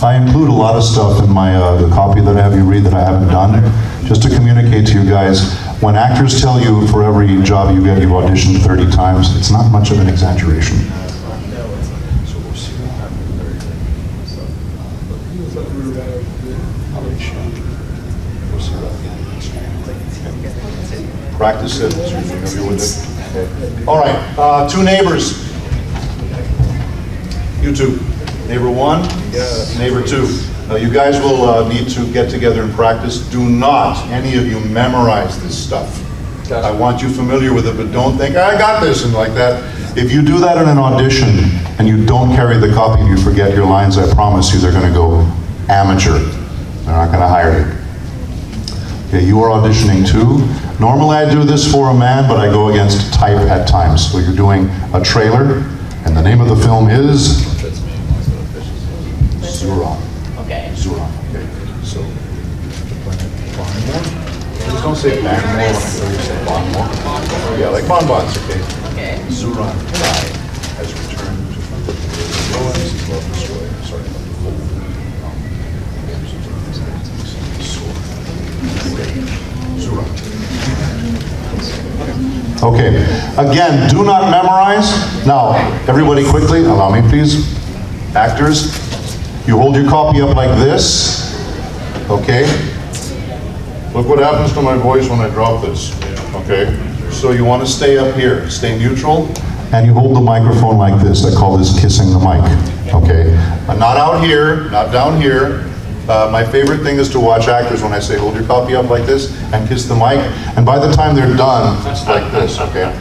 I include a lot of stuff in my the copy that I have you read that I haven't done, just to communicate to you guys. When actors tell you for every job you get, you've auditioned 30 times, it's not much of an exaggeration. Practice it, so you're familiar with it. Okay. All right, 2 neighbors. You 2. Neighbor 1, neighbor 2. Now you guys will need to get together and practice. Do not, any of you, memorize this stuff. I want you familiar with it, but don't think, I got this, and like that. If you do that in an audition, and you don't carry the copy and you forget your lines, I promise you they're gonna go amateur. They're not gonna hire you. Okay, you are auditioning too. Normally I do this for a man, but I go against type at times. So you're doing a trailer, and the name of the film is Zuron. Okay. Zuron, okay. So, Bonmore? Please don't say Bangmore when I tell you to say Bonmore. Yeah, like bonbons, okay? Okay. Zuron has returned to the ruins. He's well destroyed. Sorry about the whole. Okay, again, do not memorize. Now, everybody quickly, allow me please. Actors, you hold your copy up like this, okay? Look what happens to my voice when I drop this, okay? So you want to stay up here, stay neutral, and you hold the microphone like this. I call this kissing the mic, okay? Not out here, not down here. My favorite thing is to watch actors when I say hold your copy up like this and kiss the mic, and by the time they're done, it's like this, okay?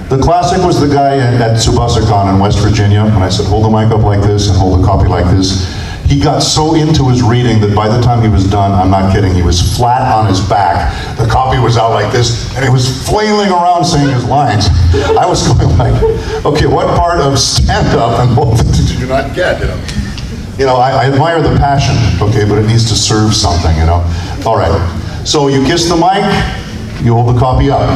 The classic was the guy at Tsubasacon in West Virginia, when I said hold the mic up like this and hold the copy like this. He got so into his reading that by the time he was done, I'm not kidding, he was flat on his back. The copy was out like this, and he was flailing around saying his lines. I was going like, okay, what part of stand-up and what did you not get, you know? You know, I admire the passion, okay, but it needs to serve something, you know? All right, so you kiss the mic, you hold the copy up,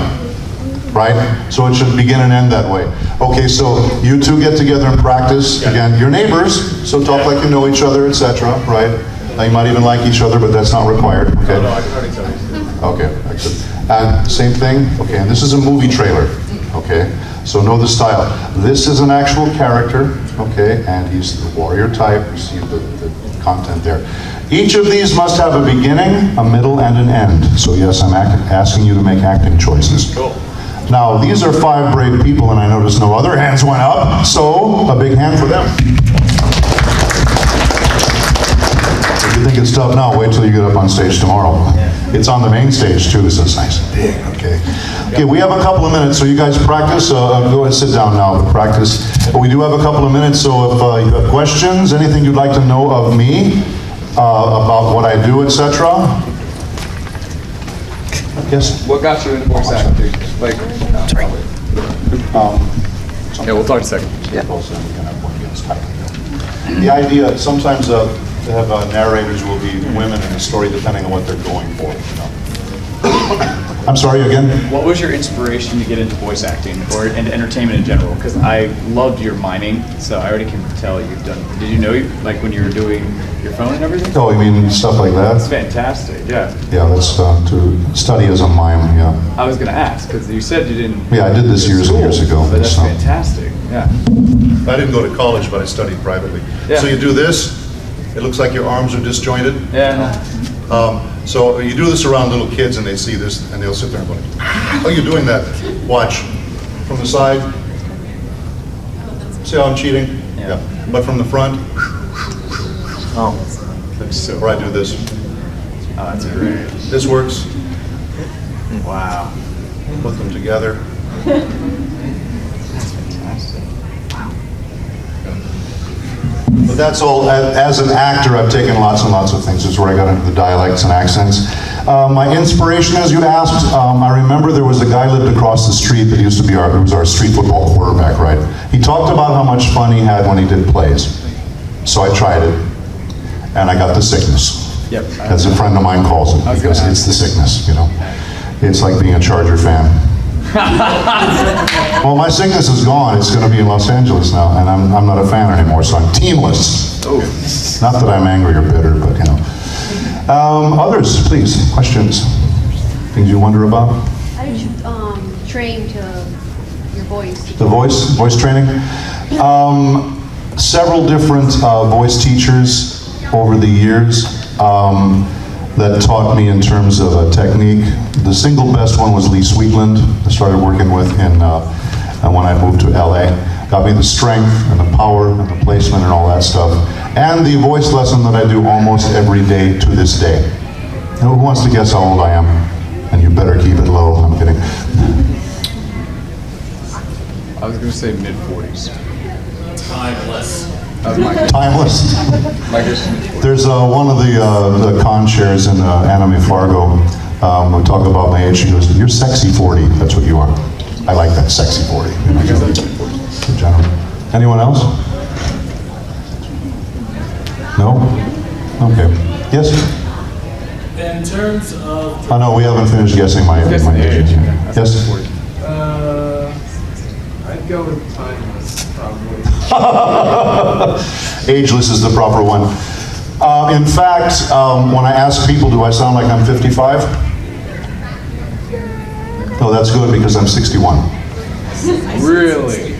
right? So it should begin and end that way. Okay, so you 2 get together and practice. Again, you're neighbors, so talk like you know each other, etc., right? Now you might even like each other, but that's not required, okay? No, I can already tell you. Okay, that's good. And same thing, okay, and this is a movie trailer, okay? So know the style. This is an actual character, okay, and he's the warrior type. You see the content there. Each of these must have a beginning, a middle, and an end. So yes, I'm asking you to make acting choices. Cool. Now, these are 5 brave people, and I noticed no other hands went up, so a big hand for them. If you think it's tough now, wait till you get up on stage tomorrow. It's on the main stage too, so it's nice and big, okay. Okay, we have a couple of minutes, so you guys practice. Go ahead and sit down now, but practice. But we do have a couple of minutes, so if you have questions, anything you'd like to know of me, about what I do, etc. Yes? What got you into voice acting? Like, yeah, we'll talk in a second. The idea, sometimes they have narrators will be women in a story depending on what they're going for. You know? I'm sorry, again? What was your inspiration to get into voice acting or into entertainment in general? Because I loved your miming, so I already can tell you've done. Did you know, like when you were doing your phone and everything? Oh, you mean stuff like that? That's fantastic, yeah. Yeah, that's to study as a mime, yeah. I was going to ask, because you said you didn't. Yeah, I did this years and years ago. But that's fantastic, yeah. I didn't go to college, but I studied privately. Yeah. So you do this, it looks like your arms are disjointed. Yeah. So you do this around little kids and they see this and they'll sit there and go, oh, you're doing that. Watch. From the side. See how I'm cheating? Yeah. But from the front. Oh. Looks so. Or I do this. Oh, that's great. This works. Wow. Put them together. That's fantastic. But that's all, as an actor, I've taken lots and lots of things. This is where I got into the dialects and accents. My inspiration, as you asked, I remember there was a guy lived across the street that used to be he was our street football quarterback, right? He talked about how much fun he had when he did plays. So I tried it, and I got the sickness. Yep. As a friend of mine calls it, because it's the sickness, you know? It's like being a Charger fan. Well, my sickness is gone. It's going to be in Los Angeles now, and I'm not a fan anymore, so I'm teamless. Oh. Not that I'm angry or bitter, but you know. Others, please, questions? Things you wonder about? How did you train to your voice? The voice training? Several different voice teachers over the years that taught me in terms of a technique. The single best one was Lee Sweetland. I started working with when I moved to LA. Got me the strength and the power and the placement and all that stuff. And the voice lesson that I do almost every day to this day. Who wants to guess how old I am? And you better keep it low. I'm kidding. I was going to say mid-40s. Timeless. That was my guess. Timeless. My guess is mid-40s. There's one of the con chairs in Anime Fargo. We talk about my age. She goes, "You're sexy 40. That's what you are." I like that, sexy 40. You know, I guess that's mid-40s. good gentleman. Anyone else? No? Okay. Yes? In terms of, Oh no, we haven't finished guessing my Guess my the age. age. Yes? That's I'd go with timeless, probably. Ageless is the proper one. In fact, when I ask people, do I sound like I'm 55? No, that's good because I'm 61. Really?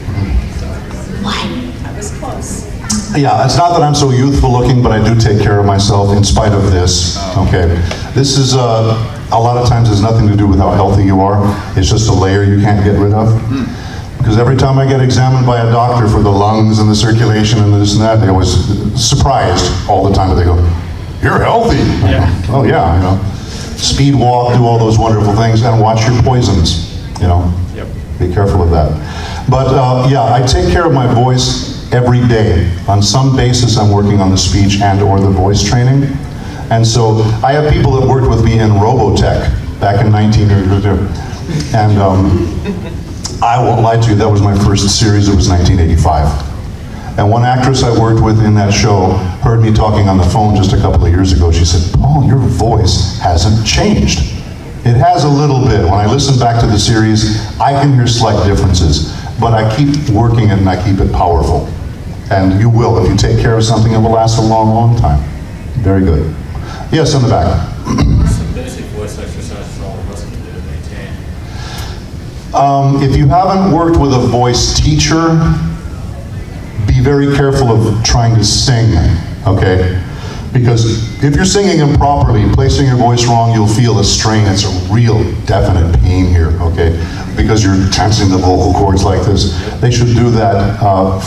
I was close. Yeah, it's not that I'm so youthful looking, but I do take care of myself in spite of this. Okay, this is a lot of times has nothing to do with how healthy you are. It's just a layer you can't get rid of. Because every time I get examined by a doctor for the lungs and the circulation and this and that, they always surprised all the time. But they go, "You're healthy." Yeah. Oh yeah, you know, speed walk, do all those wonderful things, and watch your poisons. You know, Yep. be careful of that. But yeah, I take care of my voice every day. On some basis, I'm working on the speech and or the voice training. And so I have people that worked with me in Robotech back in 1982. And I won't lie to you, that was my first series. It was 1985. And one actress I worked with in that show heard me talking on the phone just a couple of years ago. She said, "Paul, your voice hasn't changed." It has a little bit. When I listen back to the series, I can hear slight differences. But I keep working it and I keep it powerful. And you will. If you take care of something, it will last a long, long time. Very good. Yes, in the back. some basic voice exercises If you haven't worked with a voice teacher, be very careful of trying to sing, okay? Because if you're singing improperly, placing your voice wrong, you'll feel a strain. It's a real definite pain here, okay? Because you're tensing the vocal cords like this. They should do that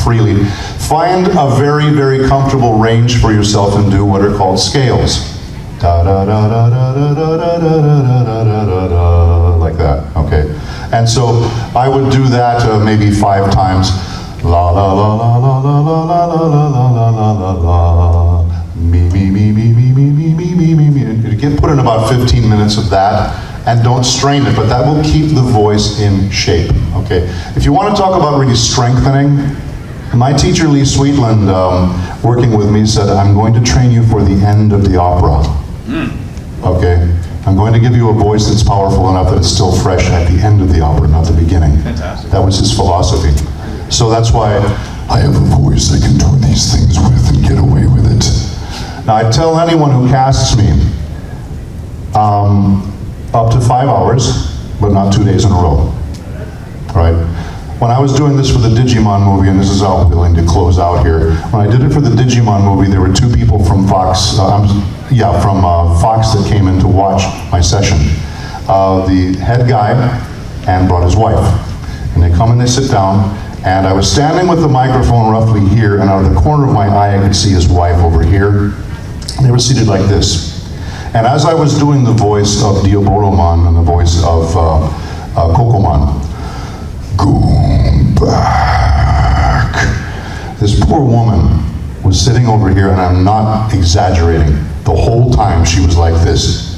freely. Find a very, very comfortable range for yourself and do what are called scales. Da da da da da da da da da da da da da, like that, okay? And so I would do that maybe 5 times. La la la la la la la la la la la la la la. Me, me, me, me, me, me, me, me, me, me, me. You get put in about 15 minutes of that, and don't strain it, but that will keep the voice in shape, okay? If you want to talk about really strengthening, my teacher, Lee Sweetland, working with me, said, I'm going to train you for the end of the opera, okay? I'm going to give you a voice that's powerful enough that it's still fresh at the end of the opera, not the beginning. Fantastic. That was his philosophy. So that's why I have a voice I can do these things with and get away with it. Now, I tell anyone who casts me, up to 5 hours, but not 2 days in a row, right? When I was doing this for the Digimon movie, and this is how I'm willing to close out here, when I did it for the Digimon movie, there were 2 people from Fox, Fox that came in to watch my session. The head guy and brought his wife. And they come and they sit down, and I was standing with the microphone roughly here, and out of the corner of my eye, I could see his wife over here. They were seated like this. And as I was doing the voice of Diaboromon and the voice of Kokomon, go back. This poor woman was sitting over here, and I'm not exaggerating. The whole time she was like this.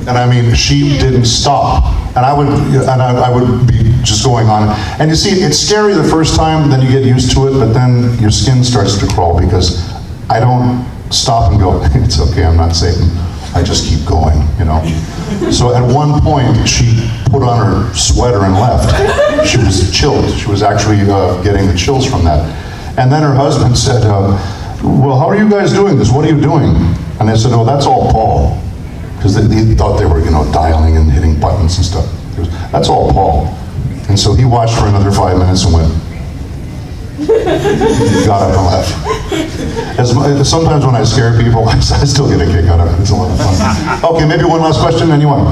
And I mean, she didn't stop. And I would be just going on. And you see, it's scary the first time, then you get used to it, but then your skin starts to crawl because I don't stop and go, it's okay, I'm not Satan. I just keep going, you know. So at one point, she put on her sweater and left. She was chilled. She was actually getting the chills from that. And then her husband said, well, how are you guys doing this? What are you doing? And I said, oh, that's all Paul. Because they thought they were, you know, dialing and hitting buttons and stuff. That's all Paul. And so he watched for another 5 minutes and went, got up and left. Sometimes when I scare people, I still get a kick out of it. It's a lot of fun. Okay, maybe one last question. Anyone?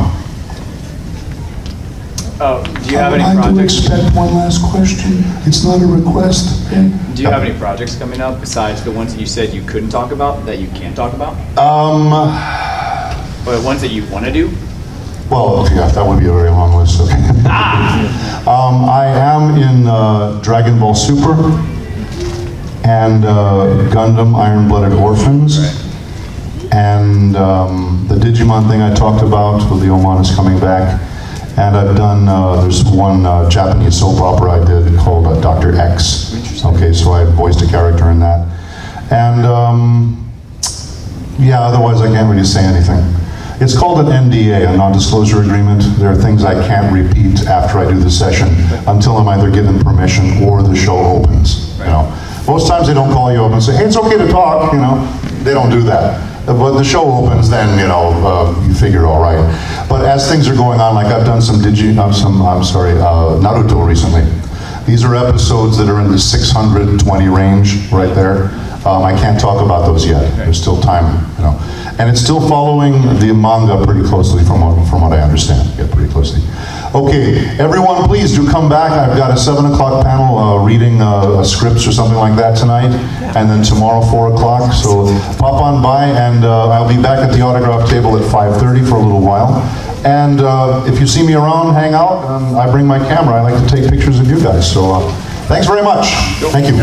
Do you have any I do projects? expect one last question. It's not a request. Okay? Do you have any projects coming up besides the ones that you said you couldn't talk about, that you can't talk about? Or the ones that you want to do? Well, yeah, that would be a very long list. Okay. I am in Dragon Ball Super and Gundam Iron-Blooded Orphans. Right. And the Digimon thing I talked about, with the Oman is coming back. And I've done, there's one Japanese soap opera I did called Dr. X. Okay, so I voiced a character in that. And yeah, otherwise I can't really say anything. It's called an NDA, a non-disclosure agreement. There are things I can't repeat after I do the session until I'm either given permission or the show opens. You know, most times they don't call you up and say, "Hey, it's okay to talk." You know, they don't do that. But the show opens, then you know you figure all right. But as things are going on, like I've done some Naruto recently. These are episodes that are in the 620 range, right there. I can't talk about those yet. There's still time, you know. And it's still following the manga pretty closely from what I understand. Yeah, pretty closely. Okay, everyone please do come back. I've got a 7 o'clock panel reading scripts or something like that tonight. And then tomorrow 4 o'clock. So pop on by and I'll be back at the autograph table at 5:30 for a little while. And if you see me around, hang out. I bring my camera. I like to take pictures of you guys. So thanks very much. Thank you.